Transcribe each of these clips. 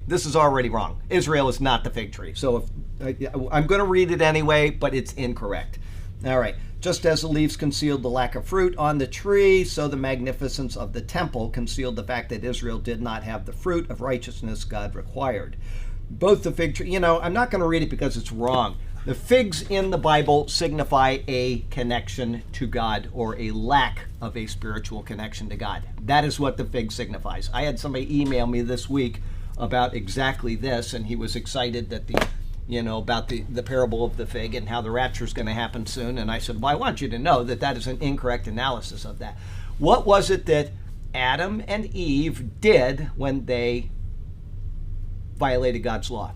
this is already wrong. Israel is not the fig tree. So I'm going to read it anyway, but it's incorrect. All right. Just as the leaves concealed the lack of fruit on the tree, so the magnificence of the temple concealed the fact that Israel did not have the fruit of righteousness God required. Both the fig tree, I'm not going to read it because it's wrong. The figs in the Bible signify a connection to God or a lack of a spiritual connection to God. That is what the fig signifies. I had somebody email me this week about exactly this, and he was excited that about the parable of the fig and how the rapture is going to happen soon. And I said, well, I want you to know that that is an incorrect analysis of that. What was it that Adam and Eve did when they violated God's law?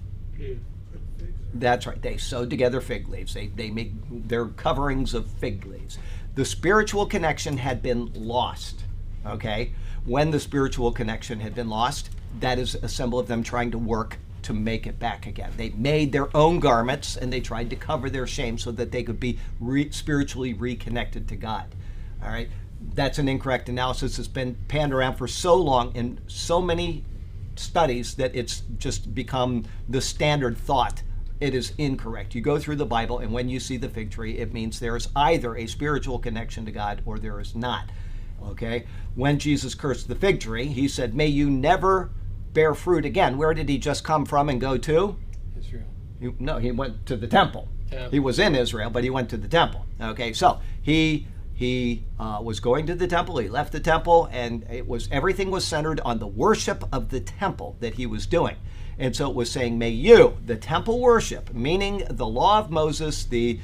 That's right. They sewed together fig leaves. They make their coverings of fig leaves. The spiritual connection had been lost. Okay? When the spiritual connection had been lost, that is a symbol of them trying to work to make it back again. They made their own garments and they tried to cover their shame so that they could be spiritually reconnected to God. All right? That's an incorrect analysis. It's been panned around for so long in so many studies that it's just become the standard thought. It is incorrect. You go through the Bible, and when you see the fig tree, it means there is either a spiritual connection to God or there is not. Okay? When Jesus cursed the fig tree, he said, may you never bear fruit again. Where did he just come from and go to? Israel. He went to the temple. He was in Israel, but he went to the temple. Okay, so he was going to the temple. He left the temple, and everything was centered on the worship of the temple that he was doing. And so it was saying, may you, the temple worship, meaning the law of Moses, the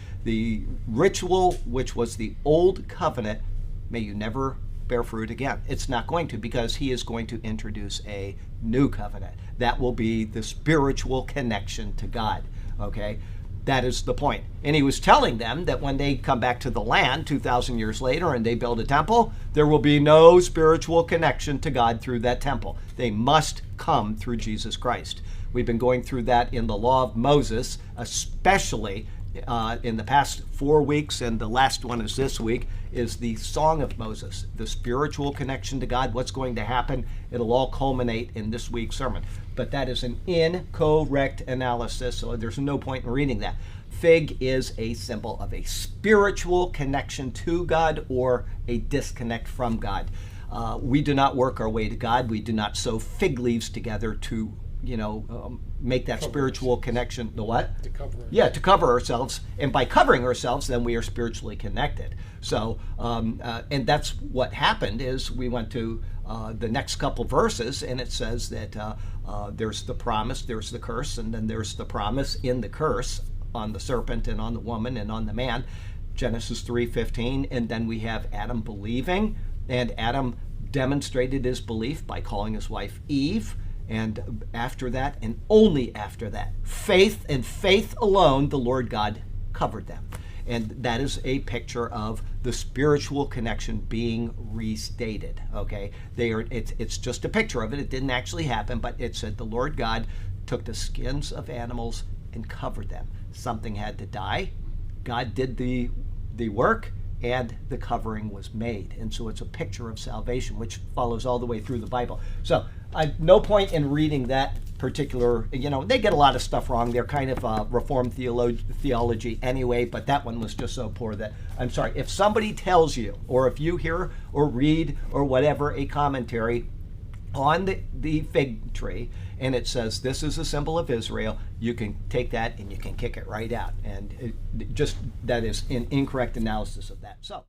ritual, which was the old covenant, may you never bear fruit again. It's not going to, because he is going to introduce a new covenant. That will be the spiritual connection to God. Okay? That is the point. And he was telling them that when they come back to the land 2,000 years later and they build a temple, there will be no spiritual connection to God through that temple. They must come through Jesus Christ. We've been going through that in the law of Moses, especially in the past 4 weeks, and the last one is this week, is the Song of Moses, the spiritual connection to God, what's going to happen. It'll all culminate in this week's sermon. But that is an incorrect analysis, so there's no point in reading that. Fig is a symbol of a spiritual connection to God or a disconnect from God. We do not work our way to God. We do not sew fig leaves together to make that spiritual connection. The what? To cover ourselves. Yeah, to cover ourselves. And by covering ourselves, then we are spiritually connected. So, and that's what happened is we went to the next couple verses, and it says that there's the promise, there's the curse, and then there's the promise in the curse on the serpent and on the woman and on the man, Genesis 3:15. And then we have Adam believing, and Adam demonstrated his belief by calling his wife Eve. And after that, and only after that, faith and faith alone, the Lord God covered them. And that is a picture of the spiritual connection being restated. Okay, it's just a picture of it. It didn't actually happen, but it said the Lord God took the skins of animals and covered them. Something had to die. God did the work, and the covering was made. And so it's a picture of salvation, which follows all the way through the Bible. So no point in reading that particular, they get a lot of stuff wrong. They're kind of Reformed theology anyway, but that one was just so poor that, I'm sorry, if somebody tells you, or if you hear or read or whatever a commentary on the fig tree, and it says this is a symbol of Israel, you can take that and you can kick it right out. And that is an incorrect analysis of that. So.